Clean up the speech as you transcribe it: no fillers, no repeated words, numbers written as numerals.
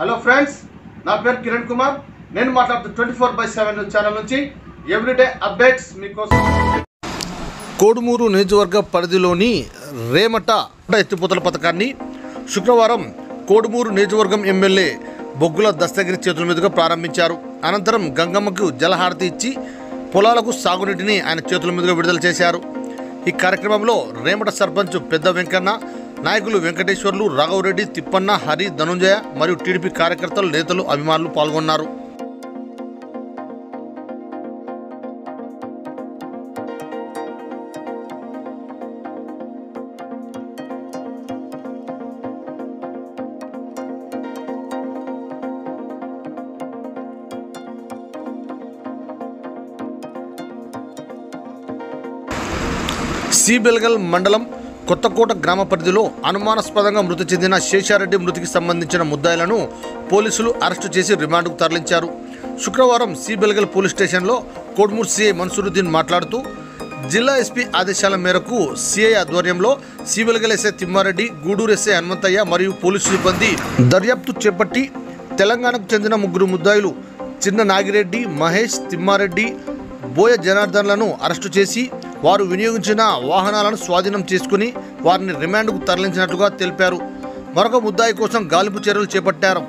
Hello friends, నా పేరు కిరణ్ కుమార్. నేను మాట్లాడుతూ 24/7 ఛానల్ నుంచి ఎవ్రీడే అప్డేట్స్ మీకోసం. కోడుమూరు నియోజకవర్గ పరిధిలోని రేమట ఎత్తిపోతల పథకాన్ని శుక్రవారం కోడుమూరు నియోజకవర్గం ఎమ్మెల్యే బొగ్గుల దస్తగిరి చేతుల మీదుగా ప్రారంభించారు. అనంతరం గంగమ్మకు జలహారతి ఇచ్చి పొలాలకు సాగునీటిని ఆయన చేతుల మీదుగా విడుదల చేశారు. ఈ కార్యక్రమంలో రేమట సర్పంచ్ పెద్ద వెంకన్న, నాయకులు వెంకటేశ్వర్లు, రాఘవరెడ్డి, తిప్పన్న, హరి, ధనుంజయ మరియు టీడీపీ కార్యకర్తలు, నేతలు, అభిమానులు పాల్గొన్నారు. సిబెల్గల్ మండలం కొత్తకోట గ్రామ పరిధిలో అనుమానాస్పదంగా మృతి చెందిన శేషారెడ్డి మృతికి సంబంధించిన ముద్దాయిలను పోలీసులు అరెస్టు చేసి రిమాండ్కు తరలించారు. శుక్రవారం సిబెల్గల్ పోలీస్ స్టేషన్లో కోడుమూరు సిఐ మన్సూరుద్దీన్ మాట్లాడుతూ, జిల్లా ఎస్పీ ఆదేశాల మేరకు సిఐ ఆధ్వర్యంలో సిబెల్గల్ ఎస్ఐ తిమ్మారెడ్డి, గూడూరు ఎస్ఐ హనుమంతయ్య మరియు పోలీసు సిబ్బంది దర్యాప్తు చేపట్టి తెలంగాణకు చెందిన 3 ముద్దాయిలు చిన్న నాగిరెడ్డి, మహేష్, తిమ్మారెడ్డి, బోయ జనార్దన్లను అరెస్టు చేసి వారు వినియోగించిన వాహనాలను స్వాధీనం చేసుకుని వారిని రిమాండ్కు తరలించినట్లుగా తెలిపారు. మరొక ముద్దాయి కోసం గాలింపు చర్యలు చేపట్టారు.